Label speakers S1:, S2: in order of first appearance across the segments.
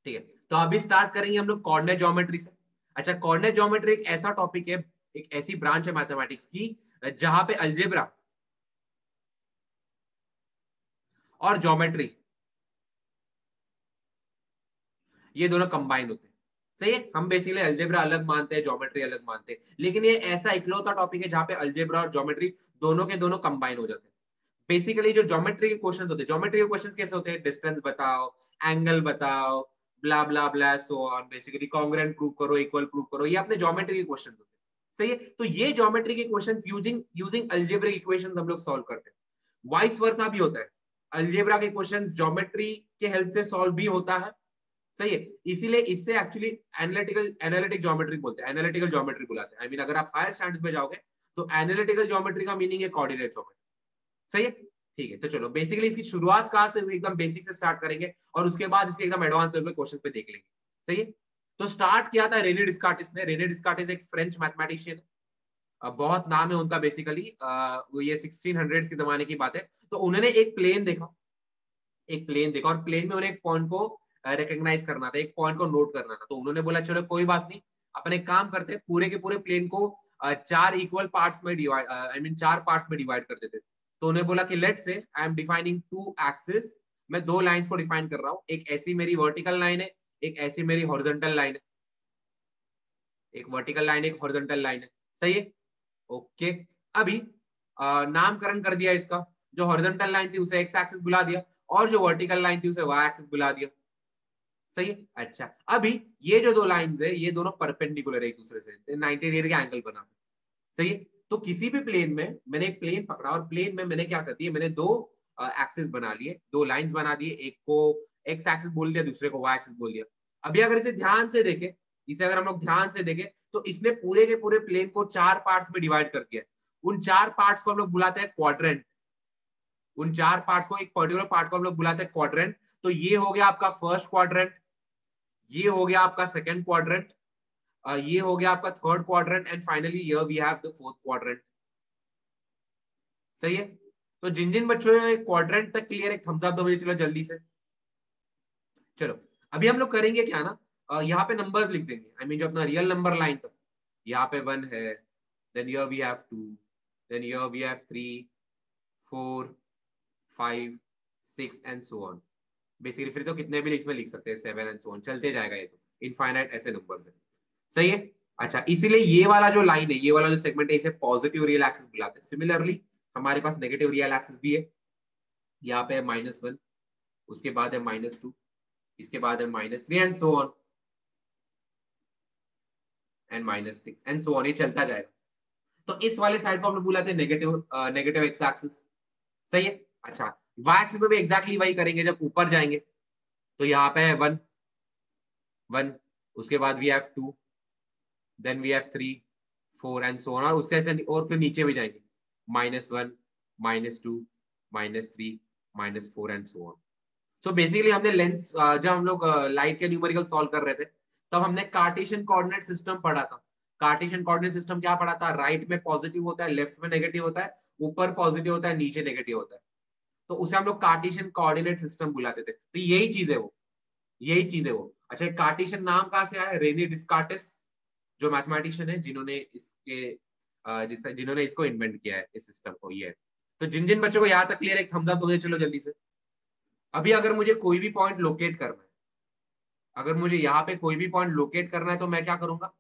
S1: ठीक है, तो अभी स्टार्ट करेंगे हम लोग कोऑर्डिनेट ज्योमेट्री से। अच्छा, कोऑर्डिनेट ज्योमेट्री एक ऐसा टॉपिक है, एक ऐसी ब्रांच है मैथमेटिक्स की जहां पे अलजेब्रा और ज्योमेट्री ये दोनों कंबाइन होते हैं। सही है, हम बेसिकली अलजेब्रा अलग मानते हैं, ज्योमेट्री अलग मानते हैं, लेकिन ये ऐसा इकलौता टॉपिक है जहां पे अलजेब्रा और ज्योमेट्री दोनों के दोनों कंबाइन हो जाते हैं। बेसिकली जो ज्योमेट्री के क्वेश्चंस होते हैं, ज्योमेट्री के क्वेश्चंस कैसे होते हैं, डिस्टेंस बताओ, एंगल बताओ, blah blah blah so on, basically congruent prove करो, इक्वल प्रूव करो, ये अपने ज्योमेट्री के क्वेश्चंस होते हैं। सही है, तो ये ज्योमेट्री के questions using using algebraic equations हम लोग सॉल्व करते हैं। वाइस वर्सा भी होता है, अलजेब्रा के क्वेश्चंस ज्योमेट्री के हेल्प से सॉल्व भी होता है। सही है, इसीलिए इससे एक्चुअली एनालिटिक ज्योमेट्री बोलते हैं, एनालिटिकल ज्योमेट्री बुलाते हैं। आई मीन अगर आप हायर स्टैंडर्ड्स में जाओगे तो एनालिटिकल ज्योमेट्री का मीनिंग है कोऑर्डिनेट ज्योमेट्री। सही है, ठीक है, तो चलो बेसिकली इसकी शुरुआत कहां से हुई, एकदम बेसिक से स्टार्ट करेंगे और उसके बाद इसके एकदम एडवांस लेवल पे क्वेश्चंस पे देख लेंगे। सही है, तो स्टार्ट किया था रेने डिस्कार्टिस ने। रेने डिस्कार्टिस एक फ्रेंच मैथमेटिशियन, बहुत नाम है उनका बेसिकली, वो ये 1600 के जमाने की बात है। तो उन्होंने एक प्लेन देखा, एक प्लेन देखा और प्लेन में उन्हें एक पॉइंट को रिकॉग्नाइज करना था, एक पॉइंट को नोट करना था। तो उन्होंने बोला चलो कोई बात नहीं, अपने काम करते हैं, पूरे के पूरे प्लेन को चार इक्वल पार्ट्स में डिवाइड, आई मीन चार पार्ट्स में डिवाइड कर देते। तो उन्हें बोला कि let's say I am defining two axis, मैं दो लाइंस को डिफाइन कर रहा हूँ, एक ऐसी मेरी वर्टिकल लाइन है, एक ऐसी मेरी हॉरिजॉन्टल लाइन है, एक वर्टिकल लाइन एक हॉरिजॉन्टल लाइन है। सही है, ओके। अभी नामकरण कर दिया इसका, जो हॉरिजॉन्टल लाइन थी उसे एक्स एक्सिस बुला दिया और जो वर्टिकल लाइन थी उसे वाई एक्सिस बुला दिया। सही है, अच्छा अभी ये जो दो लाइंस है ये दोनों परपेंडिकुलर है एक दूसरे से, 90 डिग्री का एंगल बना। सही है, तो किसी भी प्लेन में मैंने एक प्लेन पकड़ा और प्लेन में मैंने क्या कर दिया, मैंने दो एक्सिस बना लिए, दो लाइंस बना दिए, एक को एक्स एक्सिस बोल दिया, दूसरे को वाई एक्सिस बोल दिया। अभी अगर इसे ध्यान से देखें, इसे अगर हम लोग ध्यान से देखें तो इसने पूरे के पूरे प्लेन को चार पार्ट्स में डिवाइड कर दिया। उन चार पार्ट्स को हम लोग बुलाते हैं क्वाड्रेंट, उन चार पार्ट्स को, एक पर्टिकुलर पार्ट को हम लोग बुलाते हैं क्वाड्रेंट। तो ये हो गया आपका फर्स्ट क्वाड्रेंट, ये हो गया आपका सेकंड क्वाड्रेंट, ये हो गया आपका third quadrant and finally here we have the fourth quadrant. सही है, तो जिन जिन बच्चों ने क्वाड्रेंट तक क्लियर, एक थम्स अप दो मुझे, चलो जल्दी से। चलो अभी हम लोग करेंगे क्या ना, यहाँ पे नंबर्स लिख देंगे, आई मीन जो अपना रियल नंबर लाइन था, यहाँ पे 1 है, then here we have 2, then here we have 3, 4, 5, 6 and so on. Basically फिर तो कितने भी इसमें लिख सकते हैं, 7 एंड सो ऑन, चलते जाएगा, ये तो इनफाइनाइट ऐसे नंबर्स है। सही है, अच्छा इसीलिए ये वाला जो लाइन है, ये वाला जो सेगमेंट है, इसे पॉजिटिव रियल एक्सिस बुलाते हैं। सिमिलरली हमारे पास नेगेटिव रियल एक्सिस भी है, यहाँ पे है -1, उसके बाद है -2, इसके बाद है -3 and so on and -6 and so on, ये चलता जाएगा। तो इस वाले साइड को हम लोग बुलाते हैं नेगेटिव नेगेटिव एक्स एक्सिस। सही है, अच्छा वाई एक्सिस में भी एग्जैक्टली वही करेंगे, जब ऊपर जाएंगे तो यहाँ पे है 1, 1, उसके बाद we have 2, then we have 3, 4 and so on, और उससे ऐसे और फिर नीचे भी जाएंगे, -1, -2, -3, -4 and so on. So basically हमने लेंस, जब हम लोग लाइट के न्यूमेरिकल सॉल्व कर रहे थे तब हमने कार्टेशियन कोऑर्डिनेट सिस्टम पढ़ा था। कार्टेशियन कोऑर्डिनेट सिस्टम क्या पढ़ा था, राइट में पॉजिटिव होता है, लेफ्ट में नेगेटिव होता है, ऊपर पॉजिटिव होता है, नीचे नेगेटिव होता है। तो उसे हम लोग कार्टेशियन कोऑर्डिनेट सिस्टम बुलाते थे। तो यही चीज है वो, यही चीज है वो। अच्छा कार्टेशियन नाम कहाँ से आया, रेने डिस्कार्टिस जो मैथमेटिशियन है जिन्होंने जिन्होंने इसको इन्वेंट किया है, इस सिस्टम को। ये है, तो जिन जिन बच्चों को यहाँ तक क्लियर है, एक थम्स अप दो, चलो जल्दी से। अभी अगर मुझे कोई भी पॉइंट लोकेट करना है, अगर मुझे यहाँ पे कोई भी पॉइंट लोकेट करना है तो मैं क्या करूंगा,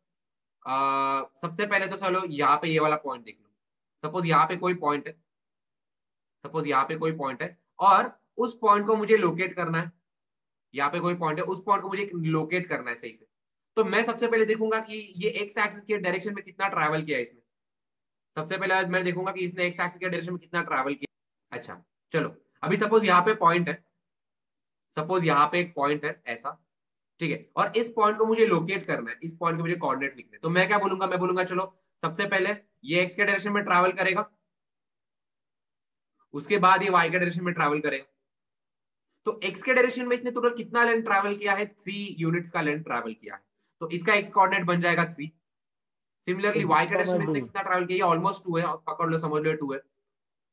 S1: सबसे पहले तो चलो यहाँ पे ये वाला पॉइंट देख लो। सपोज यहाँ पे कोई पॉइंट है, सपोज यहाँ पे कोई पॉइंट है और उस पॉइंट को मुझे लोकेट करना है, यहाँ पे कोई पॉइंट है, उस पॉइंट को मुझे लोकेट करना है सही से। तो मैं सबसे पहले देखूंगा कि ये एक्स एक्सिस के डायरेक्शन में कितना ट्रैवल किया है इसने। सबसे पहले मैं देखूंगा कि इसने एक्स एक्सिस के डायरेक्शन में कितना ट्रैवल किया। अच्छा चलो अभी सपोज यहाँ पे पॉइंट है, सपोज यहाँ पे एक पॉइंट है ऐसा, ठीक है, और इस पॉइंट को मुझे लोकेट करना है, इस पॉइंट को मुझे कोऑर्डिनेट लिखने। तो मैं क्या बोलूंगा, मैं बोलूंगा चलो सबसे पहले ये एक्स के डायरेक्शन में ट्रैवल करेगा, उसके बाद ये वाई के डायरेक्शन में ट्रैवल करेगा। तो एक्स के डायरेक्शन में इसने टोटल कितना लेंथ ट्रैवल किया है, 3 यूनिट्स का लेंथ ट्रैवल किया है। तो इसका एक्स कोऑर्डिनेट बन जाएगा 3। सिमिलरली वाई के डायरेक्शन में इसने कितना ट्रैवल किया, ऑलमोस्ट 2 है, पकड़ लो समझ लो 2 है,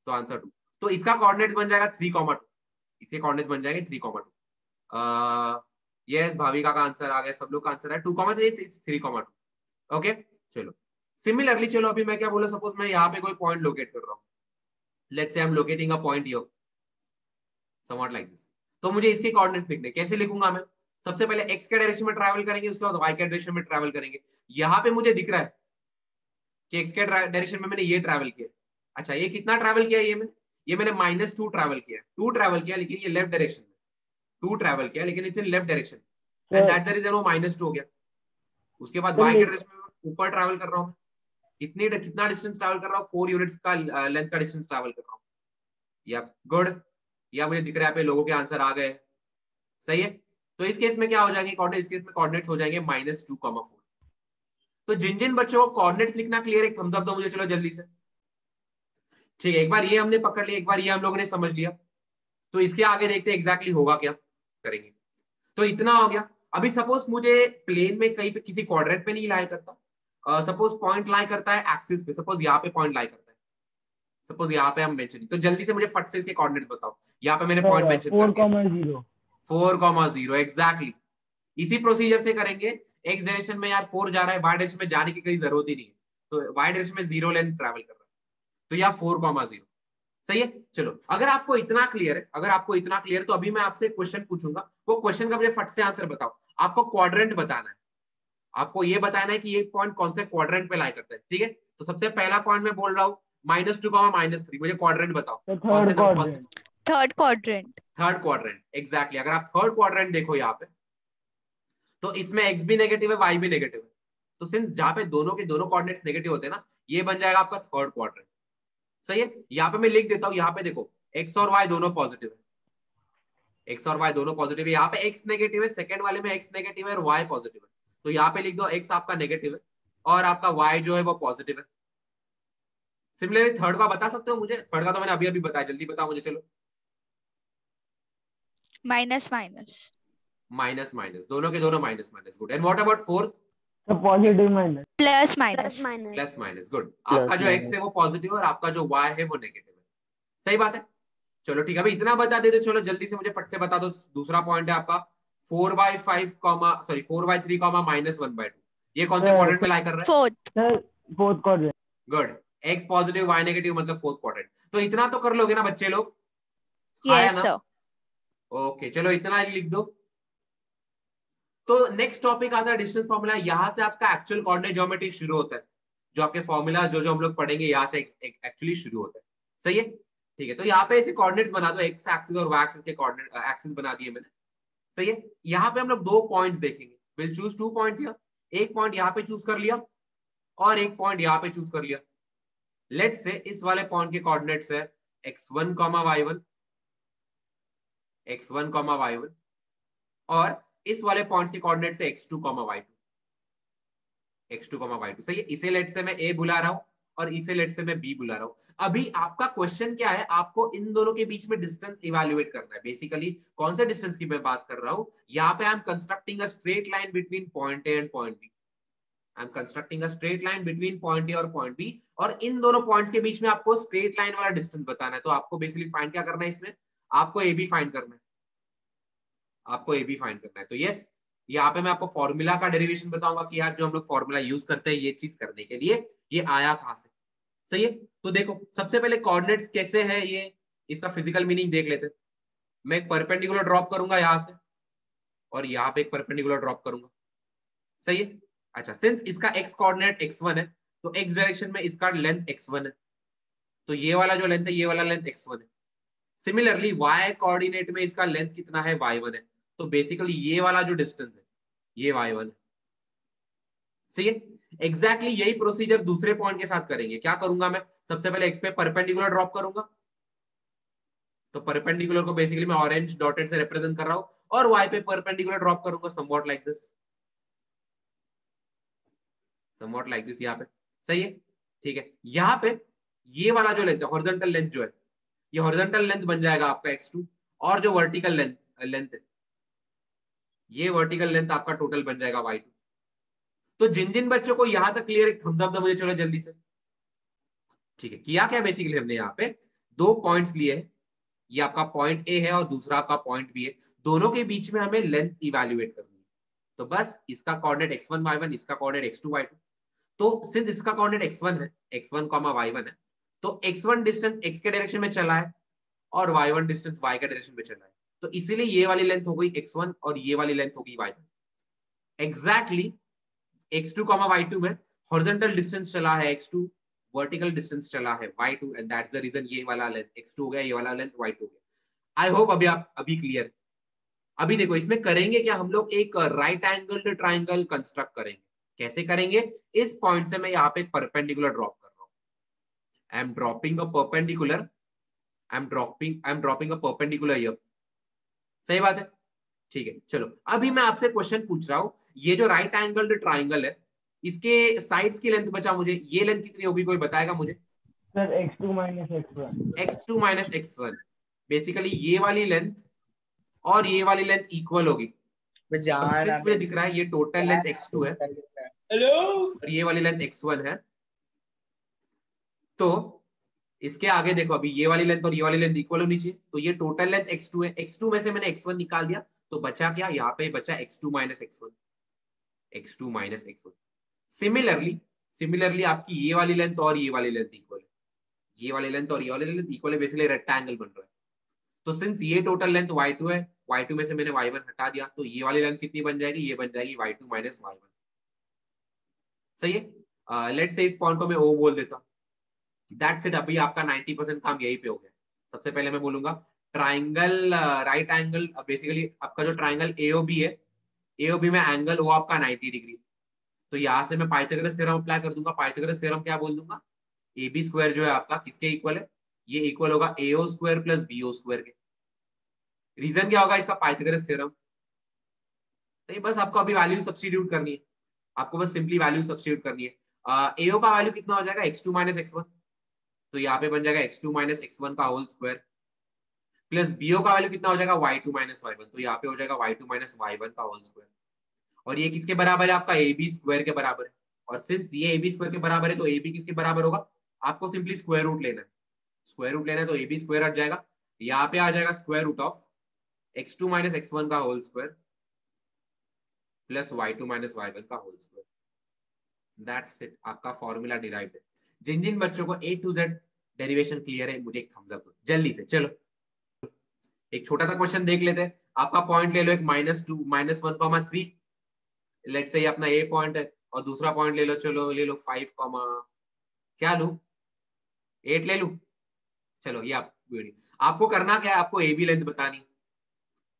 S1: तो आंसर 2। तो इसका कोऑर्डिनेट बन जाएगा 3, 2, इसके कोऑर्डिनेट बन जाएंगे 3, 2। यस, भाविका का आंसर आ गया, सब लोग का आंसर है 2,3, 3,2। ओके चलो सिमिलरली, चलो अभी मैं क्या बोला, सपोज मैं यहाँ पे कोई पॉइंट लोकेट कर रहा हूँ, let's say I M locating a point here somewhat like this. तो मुझे इसके कोऑर्डिनेट्स लिखने, कैसे लिखूंगा मैं? सबसे पहले एक्स के डायरेक्शन में ट्रैवल करेंगे, उसके बाद वाई के डायरेक्शन में ट्रैवल करेंगे। यहाँ पे मुझे दिख रहा है कि एक्स के डायरेक्शन में मैंने ये ट्रैवल किया। अच्छा ये कितना ट्रैवल किया? ये मैंने -2 ट्रैवल किया, 2 ट्रैवल किया, लेकिन ये लेफ्ट डायरेक्शन में 2 ट्रैवल किया, लेकिन it's in left direction, and that's the reason वो -2 हो गया। उसके बाद वाई के डायरेक्शन में ऊपर ट्रैवल कर रहा हूँ, कितना डिस्टेंस ट्रैवल कर रहा हूँ? 4 यूनिट्स का लेंथ का डिस्टेंस ट्रैवल कर रहा हूँ। या गुड, या मुझे दिख रहा है यहाँ पे लोगों के आंसर आ गए, सही है। तो इस केस में क्या हो जाएंगे कोऑर्डिनेट? इस केस में कोऑर्डिनेट्स हो जाएंगे -2,4। तो जिन जिन बच्चों को कोऑर्डिनेट्स लिखना क्लियर है, थम्स अप दो मुझे, चलो जल्दी से। ठीक है, एक बार ये हमने पकड़ लिया, एक बार ये हम लोगों ने समझ लिया, तो इसके आगे देखते हैं एग्जैक्टली होगा क्या करेंगे। तो इतना हो गया। अभी सपोज मुझे प्लेन में कहीं पे किसी क्वाड्रेंट पे नहीं लाई करता, सपोज पॉइंट लाई करता है एक्सिस पे, सपोज यहाँ पे पॉइंट लाई करता है, सपोज यहाँ पे हम मेंशन, तो जल्दी से मुझे फट से इसके कोऑर्डिनेट्स बताओ। यहाँ पे मैंने पॉइंट मेंशन कर दिया
S2: 4,0।
S1: 4,0 एग्जैक्टली। इसी प्रोसीजर से करेंगे। एक्स डायरेक्शन में यार 4 जा रहा है, वाई डायरेक्शन में जाने की कोई जरूरत ही नहीं है, तो वाई डायरेक्शन में 0 लेंथ ट्रैवल कर रहा है, तो यहाँ 4,0 सही है। चलो अगर आपको इतना क्लियर है, अगर आपको इतना क्लियर, तो अभी मैं आपसे क्वेश्चन पूछूंगा, वो क्वेश्चन का मुझे फट से आंसर बताओ। आपको क्वाड्रेंट बताना है, आपको ये बताना है कि ये पॉइंट कौन से क्वाड्रेंट पे लाई करता है, ठीक है। तो सबसे पहला पॉइंट मैं बोल रहा हूँ -2, -3, मुझे क्वाड्रेंट बताओ।
S2: तो
S1: कौन से
S2: थर्ड
S1: नंबर, कौन से?
S2: Quadrant.
S3: Third quadrant.
S1: Third quadrant exactly. अगर आप थर्ड क्वाड्रेंट देखो यहाँ पे, तो इसमें एक्स भी नेगेटिव है, वाई भी नेगेटिव है, तो सिंस जहां पे दोनों के दोनों कोऑर्डिनेट्स नेगेटिव होते हैं ना, ये बन जाएगा आपका थर्ड क्वाड्रेंट, सही है। यहाँ पे मैं लिख देता हूँ, यहाँ पे देखो एक्स और वाई दोनों पॉजिटिव है, एक्स और वाई दोनों पॉजिटिव है। यहाँ पे एक्स नेगेटिव है, सेकंड वाले में एक्स नेगेटिव है और वाई पॉजिटिव है, तो यहाँ पे लिख दो एक्स आपका नेगेटिव है और आपका वाई जो है वो पॉजिटिव है। सिमिलरली थर्ड का बता सकते हो मुझे? थर्ड का तो मैंने अभी अभी बताया, जल्दी बताओ मुझे चलो।
S3: Minus minus.
S1: माइनस माइनस, दोनों के दोनों minus minus, good. And what about fourth?
S2: तो positive minus.
S3: Plus minus.
S1: Plus minus, good. आपका जो एक्स है वो पॉजिटिव और आपका जो वाई है वो नेगेटिव है, सही बात है। चलो ठीक है, अभी इतना बता दे, तो चलो जल्दी से मुझे फट से बता दो। दूसरा पॉइंट है आपका 4/5 4/3 -1/2, ये कौन से क्वाड्रेंट में लाई कर रहा है?
S3: Fourth.
S2: Fourth quadrant.
S1: Good, x positive y negative मतलब फोर्थ क्वाड्रेंट। तो इतना तो कर लोगे ना बच्चे लोग? हाँ या
S3: यस
S1: ना?
S3: सर।
S1: ओके चलो इतना लिख दो। तो नेक्स्ट टॉपिक आता है डिस्टेंस फॉर्मूला। यहाँ से आपका एक्चुअल कोऑर्डिनेट ज्योमेट्री शुरू होता है, जो आपके फॉर्मूला जो हम लोग पढ़ेंगे यहाँ से एक्चुअली शुरू होता है, सही है। ठीक है, तो यहाँ पे ऐसे कोऑर्डिनेट्स बना दो, एक्स एक्सिस और वाई एक्सिस के कोऑर्डिनेट एक्सिस बना दिए मैंने, सही है। यहाँ पे हम लोग 2 पॉइंट्स देखेंगे, विल चूज 2 पॉइंट्स हियर। एक पॉइंट यहाँ पे चूज कर लिया और एक पॉइंट यहाँ पे चूज कर लिया। लेट से इस वाले पॉइंट के कोऑर्डिनेट्स है x1, y1, x1, y1, और इस वाले पॉइंट के कोऑर्डिनेट्स है x2, y2, x2, y2, सही है। इसे लेट से मैं a बुला रहा हूं और इसे लेट से मैं b बुला रहा हूं। अभी आपका क्वेश्चन क्या है, आपको इन दोनों के बीच में डिस्टेंस इवैल्यूएट करना है। बेसिकली कौन से डिस्टेंस की मैं बात कर रहा हूं? यहाँ पे I am constructing a straight line between point A and point B. I am constructing a straight line between point A और पॉइंट बी, और इन दोनों पॉइंट्स के बीच में आपको स्ट्रेट लाइन वाला डिस्टेंस बताना है। तो आपको बेसिकली फाइंड क्या करना है इसमें? आपको ए बी फाइंड करना है, आपको ए बी फाइंड करना है। तो यस, यहाँ पे मैं आपको फॉर्मूला का डेरिवेशन बताऊंगा कि यार जो हम लोग फॉर्मूला यूज करते हैं ये चीज करने के लिए, ये आया कहां से, सही है। तो देखो सबसे पहले कोऑर्डिनेट्स कैसे है, ये इसका फिजिकल मीनिंग देख लेते हैं। मैं एक परपेंडिकुलर ड्रॉप करूंगा यहाँ से, और यहाँ पे एक परपेंडिकुलर ड्रॉप करूंगा, सही है। अच्छा, सिंस इसका x कोऑर्डिनेट x1 है, तो x डायरेक्शन में इसका लेंथ x1 है, तो ये वाला जो लेंथ है ये वाला लेंथ x1 है। सिमिलरली y कोऑर्डिनेट में इसका लेंथ कितना है? y1 है, तो बेसिकली ये वाला जो डिस्टेंस है ये y1 है, सही है। एग्जैक्टली यही प्रोसीजर दूसरे पॉइंट के साथ करेंगे। क्या करूंगा मैं? सबसे पहले x पे परपेंडिकुलर ड्रॉप करूंगा, तो परपेंडिकुलर को बेसिकली मैं ऑरेंज डॉटेड से रिप्रेजेंट कर रहा हूं, और y पे परपेंडिकुलर ड्रॉप करूंगा somewhat like this, somewhat like this यहाँ पे, सही है। ठीक है, यहाँ पे ये वाला जो लेंथ है, हॉरिजॉन्टल लेंथ जो है, ये हॉरिजॉन्टल लेंथ बन जाएगा आपका x2, और जो वर्टिकल लेंथ है, ये वर्टिकल लेंथ आपका टोटल बन जाएगा y2। तो जिन जिन बच्चों को यहां तक क्लियर है, थम्स अप दो मुझे चलो जल्दी से। ठीक है, किया क्या बेसिकली हमने यहाँ पे 2 पॉइंट्स लिए हैं, ये आपका पॉइंट ए है और दूसरा आपका पॉइंट बी है, दोनों के बीच में हमें लेंथ इवैल्यूएट करनी है। तो बस इसका कोऑर्डिनेट x1 y1, इसका कोऑर्डिनेट x2 y2। तो सिंस इसका कोऑर्डिनेट x1 है, x1 y1 है, तो x1 डिस्टेंस x के डायरेक्शन में चला है और y1 डिस्टेंस y के डायरेक्शन में चला है, तो इसीलिए ये वाली लेंथ हो गई x1 और ये वाली लेंथ होगी y1। एग्जैक्टली x2 y2 में हॉरिजॉन्टल डिस्टेंस चला है x2, वर्टिकल डिस्टेंस चला है y2, and that's the reason ये वाला लेंथ x2 हो गया, ये वाला लेंथ y2 हो गया। आई होप अभी क्लियर। अभी देखो इसमें करेंगे क्या, हम लोग एक राइट एंगल ट्राइंगल कंस्ट्रक्ट करेंगे। कैसे करेंगे, इस पॉइंट से मैं यहाँ पे एक परपेंडिकुलर ड्रॉप कर रहा हूँ। I am dropping a perpendicular, I am dropping a perpendicular here. सही बात है, ठीक है। चलो अभी मैं आपसे क्वेश्चन पूछ रहा हूँ, ये जो राइट एंगल ट्राइंगल है, इसके साइड्स की लेंथ बचा मुझे, ये लेंथ कितनी होगी, कोई बताएगा मुझे?
S2: Sir x2 minus x1।
S1: x2 minus x1, basically ये वाली लेंथ और ये वाली लेंथ इक्वल होगी। सिंस मुझे दिख रहा है ये टोटल लेंथ x2 है और ये वाली लेंथ x1 है, तो इसके आगे देखो अभी ये वाली लेंथ और ये वाली लेंथ इक्वल होनी चाहिए, तो ये टोटल लेंथ x2 है, x2 में से मैंने x1 निकाल दिया, तो बचा क्या, यहाँ पे बचा x2 minus x1, x2 minus x1। Similarly आपकी ये वाली लेंथ और ये वाली लेंथ इक्वल है, ये वाली लेंथ और ये वाली लेंथ इक्वल है, बेसिकली रेक्टेंगल बन रहा है। तो सिंस ये टोटल लेंथ y2 है, y2 में से मैंने y1 हटा दिया, तो ये वाली लेंथ कितनी बन जाएगी, ये बन जाएगी y2 माइनस y1। सही है। लेट्स से इस पॉइंट को मैं O बोल देता हूँ। दैट्स इट, अभी आपका 90% काम यही पे हो गया। सबसे पहले मैं बोलूंगा ट्राइंगल राइट एंगल, बेसिकली आपका जो ट्राइंगल AOB है, AOB में एंगल हो आपका 90 डिग्री। तो यहाँ से मैं पाइथागोरस थ्योरम अप्लाई कर दूंगा। पाइथागोरस थ्योरम क्या बोल दूंगा, AB स्क्वायर जो है आपका किसके इक्वल है, ये इक्वल होगा AO square plus BO square के। रीजन क्या होगा इसका, पाइथागोरस थ्योरम। तो बस आपको अभी वैल्यू सब्स्टिट्यूट करनी है, आपको बस सिंपली वैल्यू सब्स्टिट्यूट करनी है। AO का वैल्यू कितना हो जाएगा, x2 माइनस x1, तो यहाँ पे बन जाएगा x2 माइनस x1 का होल स्क्वायर, प्लस BO का वैल्यू कितना हो जाएगा y2 माइनस y1, तो यहाँ पे हो जाएगा y2 माइनस y1 का होल स्क्वायर। और ये किसके बराबर है, आपका AB स्क्वायर के बराबर है। और सिंस ये AB स्क्वायर के बराबर है, तो AB किसके बराबर होगा, आपको सिंपली स्क्वायर रूट लेना है। स्क्वायर रूट लेना है तो AB स्क्वायर हट जाएगा, यहाँ पे आ जाएगा square root of x2 minus x1 का whole square plus y2 minus y1 का होल स्क्वायर। दैट्स इट, आपका फॉर्मूला डिराइव्ड है। जिन जिन बच्चों को A to Z derivation clear है, मुझे एक थम्स अप दो जल्दी से। चलो एक छोटा सा क्वेश्चन देख लेते हैं। आपका पॉइंट ले लो एक -2 -1,3, लेट्स से ये अपना A पॉइंट है, और दूसरा पॉइंट ले लो, चलो ले लो 5, क्या लू 8 ले लू। चलो ये आपको करना क्या है, आपको AB लेंथ बतानी है।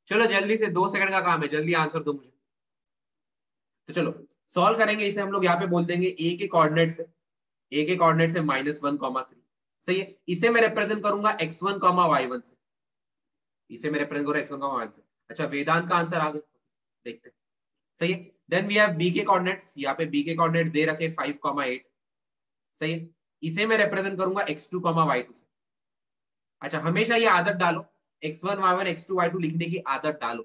S1: चलो जल्दी से, 2 सेकंड का काम है, जल्दी आंसर दो मुझे। तो चलो सॉल्व करेंगे इसे। हम लोग यहाँ पे बोल देंगे A के कोऑर्डिनेट से, A के कोऑर्डिनेट से -1,3। सही है, इसे मैं रिप्रेजेंट करूंगा x1, y1 से, इसे मैं रिप्रेजेंट करूंगा x1, y1 से। अच्छा वेदांत का आंसर आ गया, देखते हैं। सही है, देन वी हैव B के कोऑर्डिनेट्स, यहाँ पे B के कोऑर्डिनेट्स दे रखे 5, 8। सही है, इसे मैं रिप्रेजेंट करूंगा x2, y2 से। अच्छा हमेशा ये आदत डालो, x1, y1, x2, y2 लिखने की आदत डालो,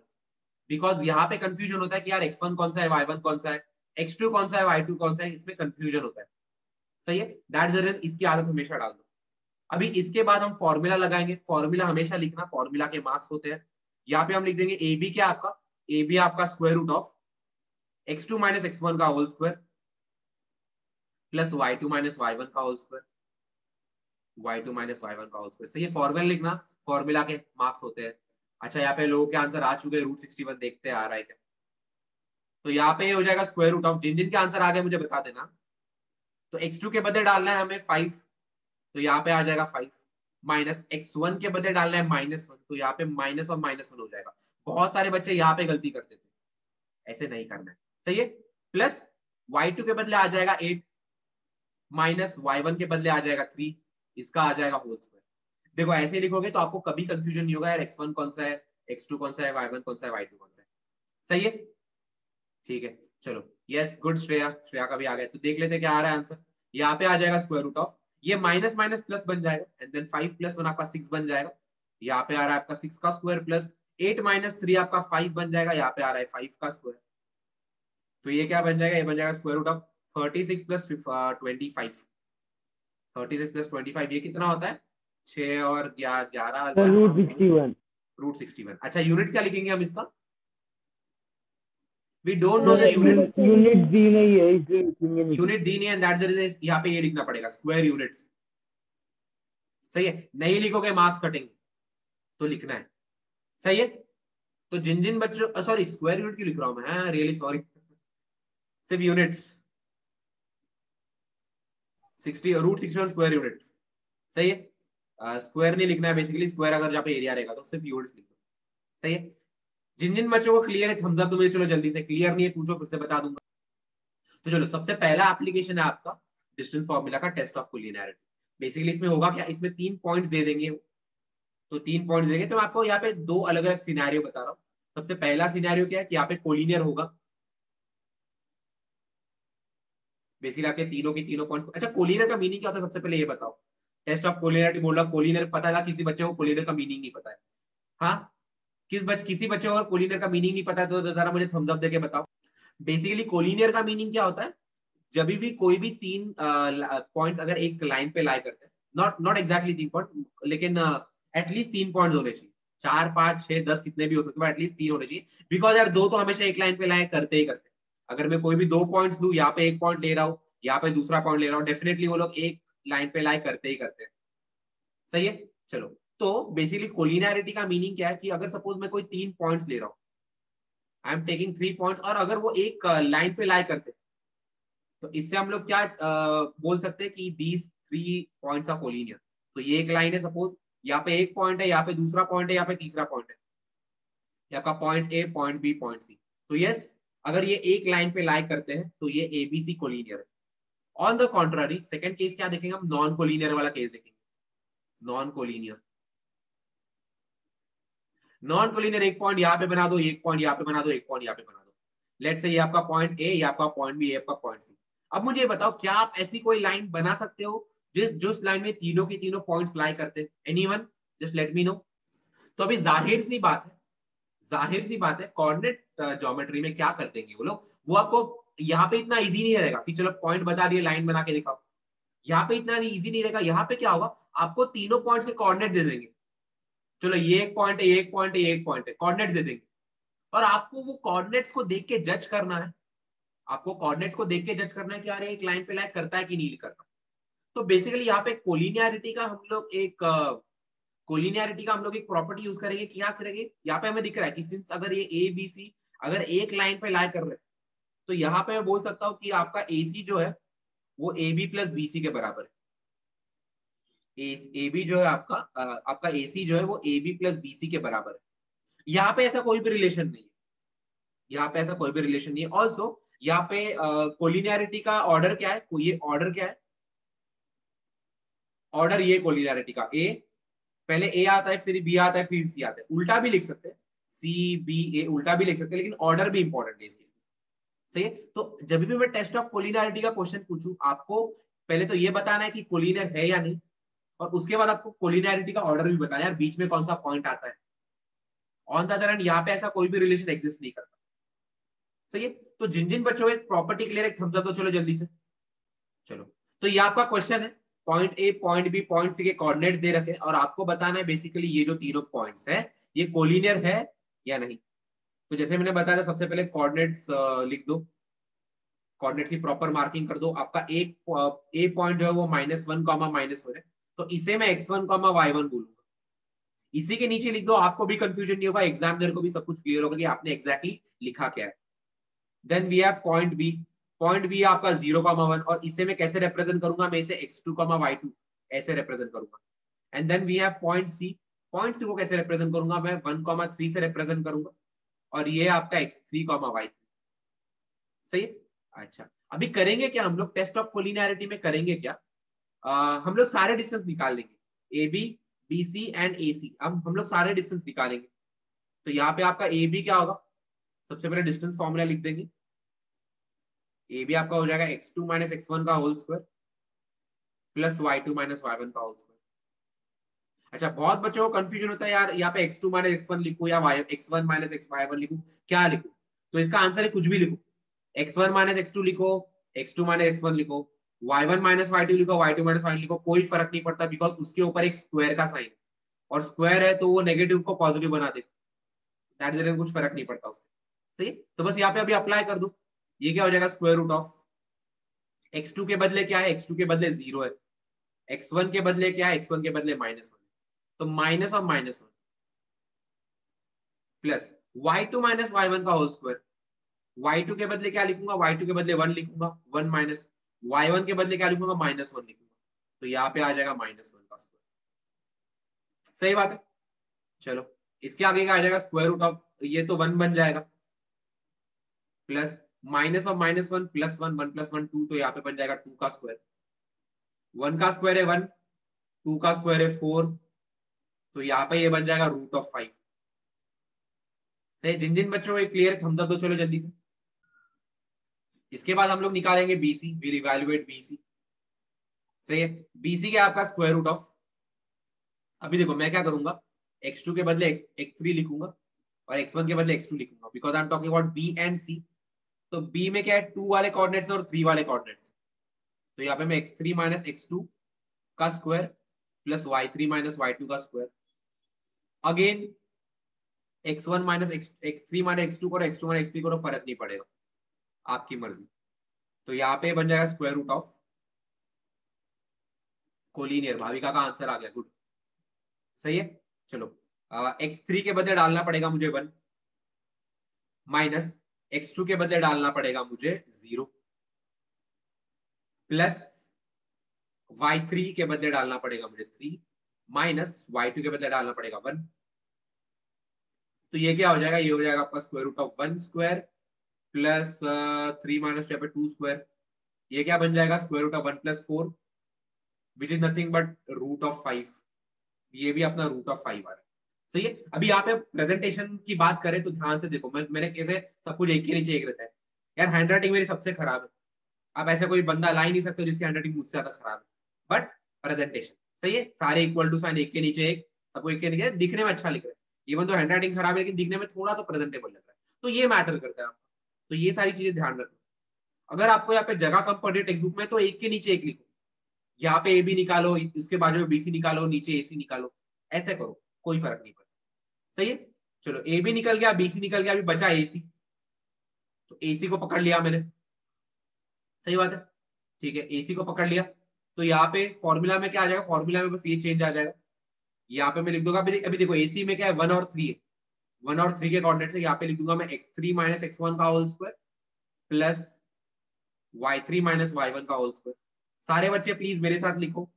S1: बिकॉज यहाँ पे कंफ्यूजन होता है कि यार x1 कौन सा है, y1 कौन सा है, x2 कौन सा है, y2 कौन सा है, इसमें कंफ्यूजन होता है। सही है, दैट्स द रीजन, इसकी आदत हमेशा डाल दो। अभी इसके बाद हम फॉर्मूला लगाएंगे। फॉर्मूला हमेशा लिखना, फॉर्मूला के मार्क्स होते हैं। यहाँ पे हम लिख देंगे AB क्या आपका, AB आपका square root of x2 minus x1 का whole square plus y2 minus y1 का whole square, y2 minus y1 का होल स्क्वायर। सही है, फॉर्मूला लिखना, फॉर्मूला के मार्क्स होते हैं। अच्छा यहाँ पे लोगों के आंसर आ चुके हैं, √61 देखते हैं आ रहा है क्या। तो यहाँ पे हो जाएगा स्क्वायर रूट ऑफ, जिन जिन के आंसर आ गए मुझे बता देना। तो x2 के बदले डालना है हमें 5, तो यहाँ पे आ जाएगा 5, माइनस x1 के बदले डालना है -1, तो यहाँ पे माइनस और -1 हो जाएगा। बहुत सारे बच्चे यहाँ पे गलती करते थे, ऐसे नहीं करना है। सही है, प्लस y2 के बदले आ जाएगा 8, माइनस y1 के बदले आ जाएगा 3, इसका आ जाएगा होल स्क्वायर। देखो ऐसे लिखोगे तो आपको कभी कंफ्यूजन नहीं होगा यार x1 कौन सा है, x2 कौन सा है, y1 कौन सा है, y2 कौन सा है। सही है, ठीक है। चलो यस गुड, श्रेया का भी आ गया। तो देख लेते क्या आ रहा है आंसर। यहाँ पे आ जाएगा स्क्वायर रूट ऑफ, ये माइनस माइनस प्लस बन जाएगा, एंड देन 5 + 1 आपका 6 बन जाएगा। यहाँ पे आ रहा है आपका 6 का स्क्वायर प्लस 8 - 3 आपका 5 बन जाएगा। यहाँ पे आ रहा है 5 का स्क्वायर, तो ये क्या बन जाएगा, ये बन जाएगा स्क्वायर रूट ऑफ 36 + 25। 36 + 25 ये कितना होता है, 6 और 11
S2: रूट 61।
S1: रूट 61। अच्छा यूनिट क्या लिखेंगे हम इसका? We don't know the unit.
S2: Unit दी नहीं है इसलिए लिखेंगे नहीं।
S1: यूनिट दी नहीं है, दैट द रीजन यहाँ पे ये लिखना पड़ेगा स्क्वायर यूनिट्स। सही है, नहीं लिखोगे मार्क्स कटेंगे, तो लिखना है। सही है, तो जिन जिन बच्चों, सॉरी स्क्वायर यूनिट क्यों लिख रहा हूं मैं, रियली सॉरी, सिर्फ यूनिट्स 60 रूट 61 स्क्वायर यूनिट्स। सही है, स्क्वायर नहीं लिखना है बेसिकली, स्क्वायर अगर जहाँ पे एरिया रहेगा तो सिर्फ यूनिट्स लिखो। सही है, जिन जिन बच्चों को क्लियर है थम्स अप दो मुझे, चलो जल्दी से, क्लियर नहीं है पूछो फिर से बता दूंगा। तो चलो सबसे पहला एप्लीकेशन है आपका डिस्टेंस फॉर्मूला का, टेस्ट ऑफ कोलिनियरिटी। बेसिकली इसमें होगा क्या, इसमें 3 पॉइंट्स दे देंगे, तो 3 पॉइंट्स देंगे, तो मैं आपको यहाँ पे 2 अलग अलग सिनेरियो बता रहा हूँ। सबसे पहला सिनेरियो क्या है कि यहाँ पे कोलिनियर होगा, बेसिकली आपके तीनों के तीनों पॉइंट्स। अच्छा कोलिनियर का मीनिंग क्या होता है सबसे पहले ये बताओ। टेस्ट ऑफ कोलिनियरिटी बोल रहा, कोलिनियर पता था, किसी बच्चे को कोलिनियर का मीनिंग नहीं पता है? हाँ, किसी बच्चे को अगर कोलिनियर का मीनिंग नहीं पता है तो जरा मुझे थम्स अप देके बताओ। बेसिकली कोलिनियर का मीनिंग क्या होता है, जब भी कोई भी 3 पॉइंट्स अगर एक लाइन पे लाई करते हैं, नॉट एग्जैक्टली 3 पॉइंट, लेकिन एटलीस्ट 3 पॉइंट्स होने चाहिए, 4 5 6 10 कितने भी हो सकते हैं, एटलीस्ट 3 होने चाहिए। बिकॉज यार 2 तो हमेशा एक लाइन पे लाई करते ही करते हैं। अगर मैं कोई भी 2 पॉइंट्स लूं, यहाँ पे 1 पॉइंट ले रहा हूँ, यहाँ पे दूसरा पॉइंट ले रहा हूँ, डेफिनेटली वो लोग एक लाइन पे लाई करते ही करते हैं। सही है, चलो तो बेसिकली कोलिनियरिटी का मीनिंग क्या है कि अगर सपोज मैं कोई 3 पॉइंट्स ले रहा हूँ, आई एम टेकिंग 3 पॉइंट्स, और अगर वो एक लाइन पे लाई करते तो इससे हम लोग क्या बोल सकते हैं कि दीज 3 पॉइंट्स आर कोलिनियर। तो ये एक लाइन है, सपोज यहाँ पे 1 पॉइंट है, यहाँ पे दूसरा पॉइंट है, यहाँ पे तीसरा पॉइंट है, यहाँ का point A, point B, point C. तो यस, अगर ये एक लाइन पे लाई करते हैं तो ये एबीसी कोलिनियर है। On the contrary second case क्या देखेंगे हम, नॉन कोलिनियर वाला केस देखेंगे। नॉन कोलिनियर, नॉन कोलिनियर एक पॉइंट यहाँ पे बना दो, एक पॉइंट यहाँ पे बना दो, एक पॉइंट यहाँ पे बना दो। लेट्स से ये आपका पॉइंट ए, ये आपका पॉइंट बी, ये आपका पॉइंट सी। अब मुझे बताओ क्या आप ऐसी कोई लाइन बना सकते हो जिस लाइन में तीनों के तीनों पॉइंट्स लाई करते हैं? Anyone, just let me know. तो अभी जाहिर सी बात है, जाहिर सी बात है, कोऑर्डिनेट ज्योमेट्री में क्या कर देंगे वो लोग, वो आपको यहाँ पे इतना इजी नहीं रहेगा कि चलो पॉइंट बता दिए लाइन बना के दिखाओ। यहाँ पे इतना इजी नहीं रहेगा। यहाँ पे क्या होगा, आपको तीनों पॉइंट्स के कोऑर्डिनेट दे देंगे। चलो ये एक पॉइंट है, ये एक पॉइंट है, ये एक पॉइंट है, कोऑर्डिनेट दे देंगे, और आपको वो कोऑर्डिनेट्स को देख के जज करना है। आपको कोऑर्डिनेट्स को देख के जज करना है कि यार एक लाइन पे लाइक करता है कि नहीं करता। तो बेसिकली यहाँ पे कोलिनियरिटी का हम लोग एक प्रॉपर्टी यूज करेंगे। क्या करेंगे, यहाँ पे हमें दिख रहा है कि सिंस अगर ये ए बी सी अगर एक लाइन पे लाई कर रहे हैं, तो यहाँ पे मैं बोल सकता हूँ कि आपका ए सी जो है वो A B plus B C के बराबर है। ए बी जो है आपका ए सी जो है वो A B plus B C के बराबर है। यहाँ पे ऐसा कोई भी रिलेशन नहीं है, यहाँ पे ऐसा कोई भी रिलेशन नहीं है। ऑल्सो यहाँ पे कोलिनियरिटी का ऑर्डर क्या है, ये ऑर्डर क्या है, ऑर्डर ये कोलिनियरिटी का ए, पहले ए आता है, फिर बी आता है, फिर सी आता है। उल्टा भी लिख सकते हैं, सी बी ए, उल्टा भी लिख सकते हैं, लेकिन ऑर्डर भी इंपॉर्टेंट है इसके। सही है, तो जब भी मैं टेस्ट ऑफ कोलिनियरिटी का क्वेश्चन पूछूं, आपको पहले तो ये बताना है कि कोलिनियर है या नहीं, और उसके बाद आपको कोलिनियरिटी का ऑर्डर भी बताना है, यार बीच में कौन सा पॉइंट आता है। ऑन द अदर हैंड यहाँ पे ऐसा कोई भी रिलेशन एग्जिस्ट नहीं करता। सही है, तो जिन जिन बच्चों को प्रॉपर्टी क्लियर है थम्स अप दो, चलो जल्दी से। चलो तो ये आपका क्वेश्चन है, point A, point B, point C के कोऑर्डिनेट्स दे रखे, और आपको बताना है बेसिकली ये जो तीनों पॉइंट्स है ये कोलिनियर है या नहीं। तो जैसे मैंने बताया सबसे पहले कोऑर्डिनेट्स लिख दो, कोऑर्डिनेट्स की प्रॉपर मार्किंग कर दो। आपका एक ए पॉइंट जो है वो -1, -1 है, तो इसे मैं x1, y1 बोलूंगा। इसी के नीचे लिख दो, आपको भी कंफ्यूजन नहीं होगा, एग्जामिनर को भी सब कुछ क्लियर होगा कि आपने एग्जैक्टली लिखा क्या है। Then we have point B, point B आपका 0, 1, और इसे मैं कैसे रिप्रेजेंट करूंगा, मैं इसे x2, y2 ऐसे रिप्रेजेंट करूंगा। And then we have point C, point C को कैसे रिप्रेजेंट करूंगा, मैं 1, 3 से रिप्रेजेंट करूंगा, और ये आपका x3, y3। सही है, अच्छा अभी करेंगे क्या हम लोग टेस्ट ऑफ कोलिनियरिटी में, करेंगे क्या, हम लोग सारे डिस्टेंस निकाल लेंगे, A B, B C and A C. अब हम लोग सारे डिस्टेंस निकालेंगे। तो यहाँ पे आपका ए बी क्या होगा, सबसे पहले डिस्टेंस फॉर्मूला लिख देंगे। ए बी आपका हो जाएगा x2 - x1 का whole square plus y2 - y1 का होल स्क्वायर। अच्छा बहुत बच्चों को कंफ्यूजन होता है, यार यहाँ पे x2 - x1 लिखूं या x1 - y1 लिखूं, क्या लिखूं? तो इसका आंसर है कुछ भी लिखो, x1 - x2 लिखो, x2 - x1 लिखो, y1 माइनस y2 लिखो, y2 माइनस y1 लिखो, कोई फर्क नहीं पड़ता, बिकॉज उसके ऊपर एक स्क्वायर का साइन, और स्क्वायर है तो वो नेगेटिव को पॉजिटिव बना देगा, दैट इज कुछ फर्क नहीं पड़ता उससे। सही, तो बस यहाँ पे अभी अप्लाई कर दो, ये क्या हो जाएगा, स्क्वायर रूट ऑफ x2 के बदले क्या है, x2 के बदले 0 है, x1 के बदले क्या है, x1 के बदले -1, तो माइनस और -1 प्लस y2 माइनस y1 का होल स्क्वायर, y2 के बदले क्या लिखूंगा, y2 के बदले 1 लिखूंगा, 1 माइनस y1 के बदले क्या लिखूंगा, -1 लिखूंगा, तो यहाँ पे आ जाएगा -1 का स्क्वायर। सही बात है, चलो इसके आगे क्या आ जाएगा, स्क्वायर रूट ऑफ, ये तो 1 बन जाएगा, प्लस माइनस और -1 प्लस 1, 1 प्लस 1 2, तो यहाँ पे बन जाएगा 2 का स्क्वायर, 1 का स्क्वायर है 1, 2 का स्क्वायर है 4, तो यहाँ पे ये बन जाएगा रूट ऑफ 5। जिन जिन बच्चों को क्लियर, थम्स अप दो चलो जल्दी से। इसके बाद हम लोग निकालेंगे बीसी, विल इवैल्यूएट बीसी। सही है, बीसी क्या आपका स्क्वायर रूट ऑफ, अभी देखो मैं क्या करूंगा, x2 के बदले x3 लिखूंगा और x1 के बदले x2 लिखूंगा, because I am talking about B and C. तो बी में क्या है, 2 वाले कोऑर्डिनेट्स और 3 वाले कोऑर्डिनेट्स, तो यहाँ पे मैं x3 माइनस x2 का square plus y3 minus y2 का square, again x1 minus x3 minus x2 करो, x2 माइनस x3 करो, फर्क नहीं पड़ेगा, आपकी मर्जी। तो यहाँ पे बन जाएगा square root of collinear, Bhavika का आंसर आ गया, गुड, सही है। चलो x3 के बदले डालना पड़ेगा मुझे 1, माइनस x2 के बदले डालना पड़ेगा मुझे 0, प्लस y3 के बदले डालना पड़ेगा मुझे 3, माइनस y2 के बदले डालना पड़ेगा 1, तो ये क्या हो जाएगा, ये हो जाएगा आपका square root of 1 square plus 3 minus 2 square, ये क्या बन जाएगा, square root of 1 plus 4 which is nothing but root of 5, ये भी अपना रूट ऑफ 5 आ रहा है। सही है, अभी यहाँ पे प्रेजेंटेशन की बात करें तो ध्यान से देखो, मैंने कैसे सब कुछ एक के नीचे एक रहता है यार, हैंडराइटिंग मेरी सबसे खराब है, आप ऐसा कोई बंदा ला ही नहीं सकते जिसकी हैंडराइटिंग मुझसे ज्यादा खराब है, बट प्रेजेंटेशन सही है, सारे इक्वल टू साइन एक के नीचे एक, सबको एक के नीचे, दिखने में अच्छा लिख रहा है, इवन तो हैंडराइटिंग खराब है लेकिन दिखने में थोड़ा तो प्रेजेंटेबल लग रहा है, तो ये मैटर करता है आपको, तो ये सारी चीजें ध्यान रखो। अगर आपको यहाँ पे जगह कम पड़ रही है टेक्स्ट बुक में, तो एक के नीचे एक लिखो, यहाँ पे ए बी निकालो, उसके बाजू में बीसी निकालो, नीचे एसी निकालो, ऐसे करो, कोई फर्क नहीं पड़ता। सही है, चलो ए बी निकल गया, बीसी निकल गया, अभी बचा एसी, तो एसी को पकड़ लिया मैंने, सही बात है, ठीक है, एसी को पकड़ लिया, तो यहाँ पे फॉर्मूला में क्या आ जाएगा, फॉर्मूला में बस ये चेंज आ जाएगा, यहाँ पे मैं लिख दूंगा, अभी देखो एसी में क्या है, 1 और 3 है, 1 और 3 के कोऑर्डिनेट से यहाँ पे लिख दूंगा मैं x3 माइनस x1 का whole square plus y3 minus y1 का होल स्क्वायर। सारे बच्चे प्लीज मेरे साथ लिखो,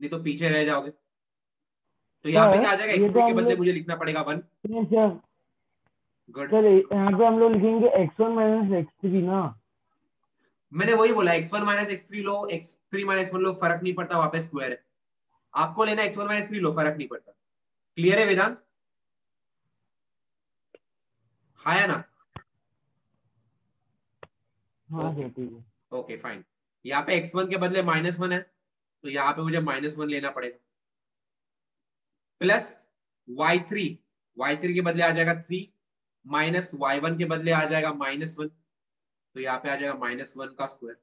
S1: नहीं तो पीछे रह जाओगे। तो यहाँ पे क्या आ जाएगा, x3 के बदले मुझे लिखना पड़ेगा 1, गुड,
S2: सर यहाँ पे हम लोग लिखेंगे x1 माइनस x3 ना,
S1: मैंने वही बोला, x1 माइनस x3 लो, x3 माइनस x1 लो, फर्क नहीं पड़ता, वापस स्क्वायर है, आपको लेना x1 माइनस x3 लो, फर्क नहीं पड़ता। क्लियर है वेदांत, हाँ या ना,
S2: हाँ सर ठीक है,
S1: ओके फाइन, यहाँ पे x1 के बदले -1 है, तो यहाँ पे मुझे -1 लेना पड़ेगा, प्लस y3 के बदले आ जाएगा 3, माइनस y1 के बदले आ जाएगा -1, तो यहाँ पे आ जाएगा -1 का स्क्वायर,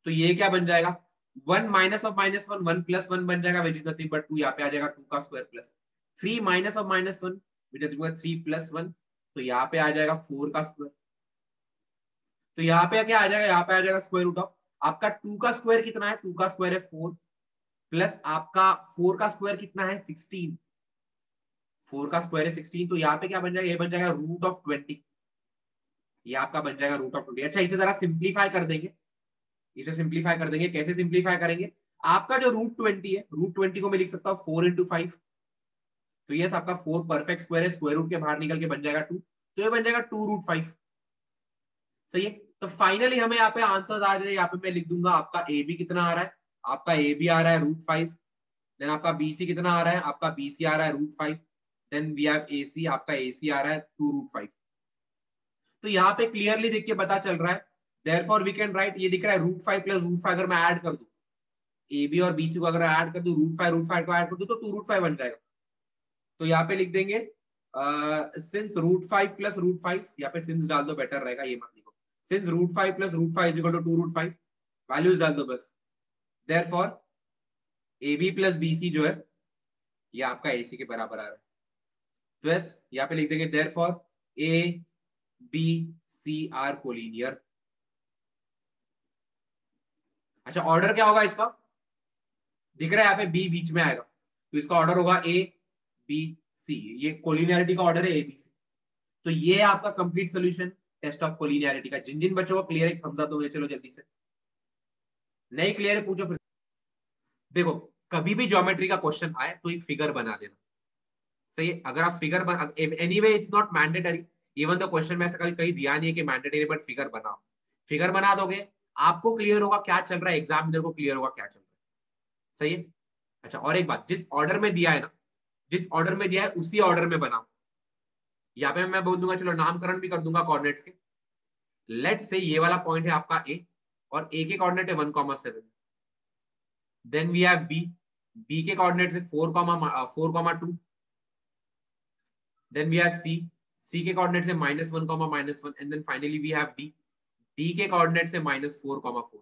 S1: तो ये क्या बन जाएगा, 1 माइनस ऑफ -1 1 प्लस 1 बन जाएगा, विच इज नथिंग बट 2, यहाँ पे आ जाएगा 2 का square plus 3 minus of -1 which is 3 plus 1, तो यहाँ पे आ जाएगा 4 का स्क्वायर, तो यहाँ पे क्या आ जाएगा, यहाँ पे आ जाएगा स्क्वायर रूट ऑफ आपका 2 का स्क्वायर कितना है, 2 का स्क्वायर है 4, प्लस आपका 4 का स्क्वायर कितना है 16, 4 का स्क्वायर है 16, तो यहाँ पे क्या बन जाएगा, ये बन जाएगा रूट ऑफ 20, ये आपका बन जाएगा रूट ऑफ 20। अच्छा इसे जरा सिंप्लीफाई कर देंगे, इसे सिंप्लीफाई कर देंगे, कैसे सिंप्लीफाई करेंगे, आपका जो रूट 20 है, रूट 20 को मैं लिख सकता हूँ 4 इंटू 5, तो ये आपका 4 परफेक्ट स्क्वायर है, स्क्वायर रूट के बाहर निकल के बन जाएगा 2, तो ये बन जाएगा 2 रूट 5। सही है, तो फाइनली हमें यहाँ पे आंसर आ जाए, यहाँ पे मैं लिख दूंगा आपका ए बी कितना आ रहा है, आपका ए बी आ रहा है √5, देन आपका बी सी कितना आ रहा है, आपका बी सी आ रहा है √5, देन वी हैव ए सी, आपका ए सी आ रहा है 2√5। तो यहाँ पे क्लियरली देख के पता चल रहा है, देयरफॉर वी कैन राइट, ये दिख रहा है √5 प्लस √5, अगर मैं ऐड कर दूं ए बी और बी सी को, अगर ऐड कर दूं √5 को ऐड कर दूं तो 2√5 बन जाएगा, तो यहाँ पे लिख देंगे सिंस √5 प्लस √5, यहाँ पे सिंस डाल दो बेटर रहेगा, ये मत लिखो, since √5 plus √5 is equal to 2√5, values डाल दो बस। देयरफॉर AB प्लस BC जो है ये आपका AC के बराबर आ रहा है। तो यस यहाँ पे लिख देंगे देयरफॉर ABC आर कोलिनियर। अच्छा ऑर्डर क्या होगा इसका, दिख रहा है यहाँ पे B बीच में आएगा, तो इसका ऑर्डर होगा ABC। ये कोलिनियरिटी का ऑर्डर है ABC। तो ये आपका complete solution test of collinearity का। जिन जिन बच्चों को क्लियर है थम्स अप दोगे, चलो जल्दी से। नहीं क्लियर है पूछो फिर। देखो कभी भी ज्योमेट्री का क्वेश्चन आए तो एक फिगर बना देना, सही है। अगर आप फिगर बना, anyway it's not mandatory, even the question में ऐसा कहीं दिया नहीं है कि मैंडेटरी, बट फिगर बनाओ। फिगर बना दोगे आपको क्लियर होगा क्या चल रहा है, एग्जामिनर को क्लियर होगा क्या चल रहा है, सही है। अच्छा और एक बात, जिस ऑर्डर में दिया है ना, जिस ऑर्डर में दिया है उसी ऑर्डर में बनाओ। यहाँ पे मैं बोल दूंगा, चलो नामकरण भी कर दूंगा कोऑर्डिनेट्स के। लेट से ये वाला पॉइंट है आपका A और A के कोऑर्डिनेट है 1,7। देन वी हैव B के कोऑर्डिनेट है 4,2। देन वी हैव C के कोऑर्डिनेट है -1,-1 and then finally we have D के कोऑर्डिनेट से -4,4।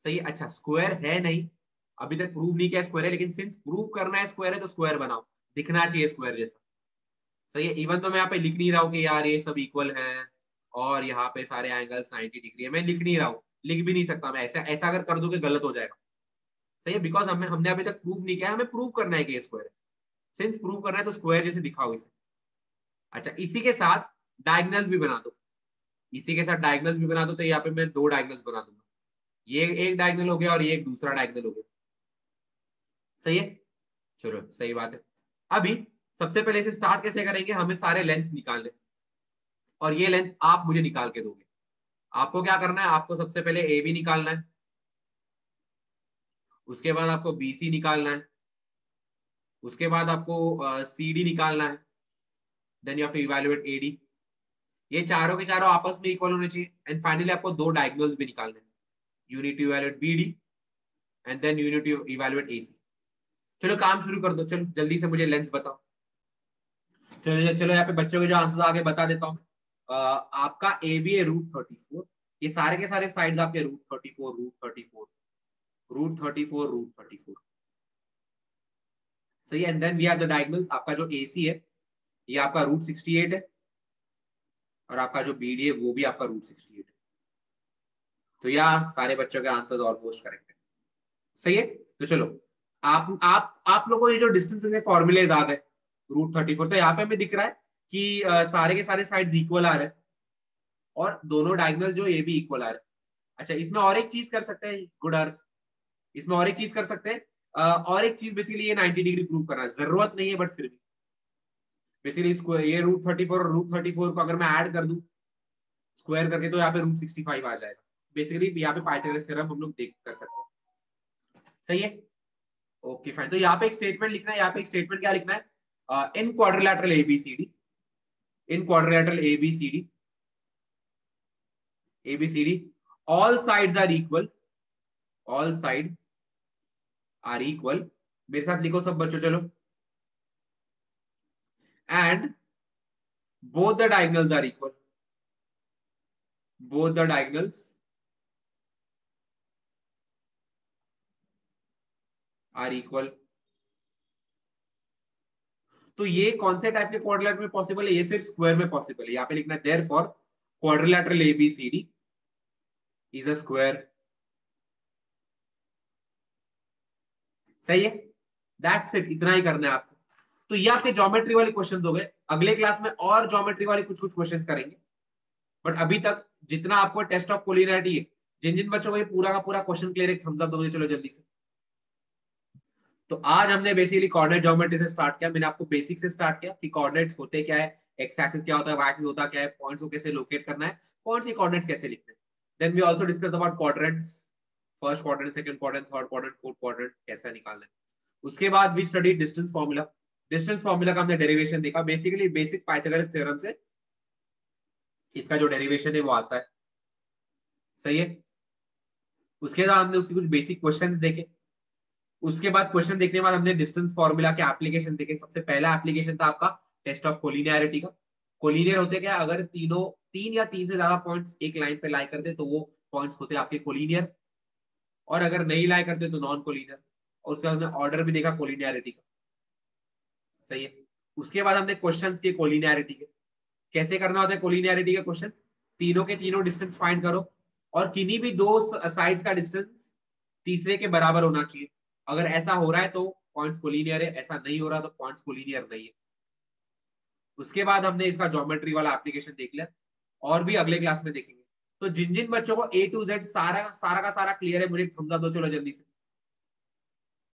S1: सही है। अच्छा स्क्वायर है नहीं, अभी तक प्रूव नहीं किया स्क्वायर है, लेकिन सिंस प्रूव करना है स्क्वायर है तो स्क्वायर बनाओ, दिखना चाहिए स्क्वायर जैसा, सही है। इवन तो मैं यहाँ पे लिख नहीं रहा हूँ कि यार ये सब इक्वल है और यहाँ पे सारे एंगल 90 डिग्री है, मैं लिख नहीं रहा हूँ, लिख भी नहीं सकता मैं। ऐसा ऐसा अगर कर दूं कि गलत हो जाएगा, सही है। बिकॉज हमने अभी तक प्रूव नहीं किया, हमें प्रूव करना है कि स्क्वायर है। सिंस प्रूव करना है तो स्क्वायर जैसे दिखाओ इसे। अच्छा इसी के साथ डायगोनल्स भी बना दो, इसी के साथ डायगोनल्स भी बना दो। तो यहाँ पे मैं 2 डायगोनल्स बना दूंगा, ये एक डायगोनल हो गया और ये एक दूसरा डायगोनल हो गया, सही है। चलो सही बात है। अभी सबसे पहले इसे स्टार्ट कैसे करेंगे, हमें सारे लेंथ निकालने, और ये लेंथ आप मुझे निकाल के दोगे। आपको क्या करना है, आपको सबसे पहले AB निकालना है, उसके बाद आपको BC निकालना है, उसके बाद आपको CD निकालना है, then you have to evaluate AD। ये चारों के चारों आपस में इक्वल होने चाहिए। एंड फाइनली आपको 2 डायगोनल्स भी निकालने हैं, you need to evaluate BD and then you need to evaluate AC। चलो काम शुरू कर दो, चलो जल्दी से मुझे लेंथ बताओ। चलो चलो यहाँ पे बच्चों के जो आंसर आगे बता देता हूँ। आपका AB है √34, ये सारे के सारे साइड्स आपके √34 √34 √34 √34, सही है। And then we have the diagonals, आपका जो AC है ये आपका √68 है और आपका जो BD है वो भी आपका √68 है। तो यह सारे बच्चों के आंसर ऑलमोस्ट करेक्ट है, सही है। तो चलो आप लोगों को ये जो डिस्टेंस है फॉर्मूले याद है √34। तो यहाँ पे हमें दिख रहा है कि सारे के सारे साइड्स इक्वल आ रहे हैं और दोनों डायगोनल जो ये भी इक्वल आ रहे हैं। अच्छा इसमें और एक चीज कर सकते हैं, गुड अर्थ, इसमें और एक चीज कर सकते हैं। और एक चीज बेसिकली ये 90 डिग्री प्रूव करना है, जरूरत नहीं है बट फिर भी बेसिकली ये √34 और √34 को अगर मैं ऐड कर दूं स्क्वायर करके तो यहाँ पे √65 आ जाएगा। बेसिकली यहाँ पे पाइथागोरस थ्योरम हम लोग देख कर सकते हैं, सही है। Okay fine. तो यहाँ पे एक स्टेटमेंट लिखना है, यहाँ पे एक स्टेटमेंट क्या लिखना है, इन quadrilateral ABCD, in quadrilateral ABCD all sides are equal, all sides are equal। मेरे साथ लिखो सब बच्चों चलो। and both the diagonals are equal, both the diagonals are equal। तो ये कौन से टाइप के क्वाड्रिलैटरल में पॉसिबल है, ये सिर्फ स्क्वायर में पॉसिबल है। यहाँ पे लिखना है therefore quadrilateral ABCD is a square, सही है। दैट्स इट, इतना ही करना है आपको। तो ये आपके ज्योमेट्री वाले क्वेश्चंस हो गए। अगले क्लास में और ज्योमेट्री वाले कुछ कुछ क्वेश्चंस करेंगे, बट अभी तक जितना आपको टेस्ट ऑफ कोलिनियरिटी है, जिन जिन बच्चों को ये पूरा का पूरा क्वेश्चन क्लियर है थम्स अप दो, चलो जल्दी से। तो आज हमने बेसिकली कोऑर्डिनेट ज्योमेट्री से स्टार्ट किया। मैंने आपको बेसिक से स्टार्ट किया कि कोऑर्डिनेट्स होते क्या है, एक्स एक्सिस क्या होता है, वाई एक्सिस होता क्या है, पॉइंट्स को कैसे लोकेट करना है, पॉइंट्स के कोऑर्डिनेट्स कैसे लिखते हैं। Then we also discuss about quadrants, first quadrant, second quadrant, third quadrant, fourth quadrant कैसा निकालना है। उसके बाद we study distance formula. Distance formula का हमने डेरिवेशन देखा, बेसिकली बेसिक पाइथागोरस थ्योरम से इसका जो डेरिवेशन है वो आता है, सही है। उसके बाद हमने उसके कुछ बेसिक क्वेश्चंस देखे। उसके बाद क्वेश्चन देखने के बाद हमने डिस्टेंस फार्मूला के एप्लीकेशन देखे। सबसे पहला एप्लीकेशन था आपका टेस्ट ऑफ कोलिनियरिटी का। कोलिनियर होते क्या, अगर तीन या तीन से ज्यादा पॉइंट्स एक लाइन पे लाई करते तो वो पॉइंट्स होते आपके कोलिनियर। और अगर नहीं लाए करते तो नॉन कोलिनियर, और उसके बाद हमने ऑर्डर भी देखा कोलिनियरिटी का, सही है। उसके बाद हमने क्वेश्चंस किए कोलिनियरिटी के, कैसे करना होता है कोलिनियरिटी के क्वेश्चन, तीनों के तीनों डिस्टेंस फाइंड करो और किन्हीं भी दो साइड्स का डिस्टेंस तीसरे के बराबर होना चाहिए। अगर ऐसा हो रहा है तो पॉइंट्स कोलिनियर है, ऐसा नहीं हो रहा तो पॉइंट्स कोलिनियर नहीं है। उसके बाद हमने इसका ज्योमेट्री वाला एप्लीकेशन देख लिया और भी अगले क्लास में देखेंगे। तो जिन जिन बच्चों को A to Z सारा का सारा क्लियर है मुझे थम्स अप दो चलो जल्दी से।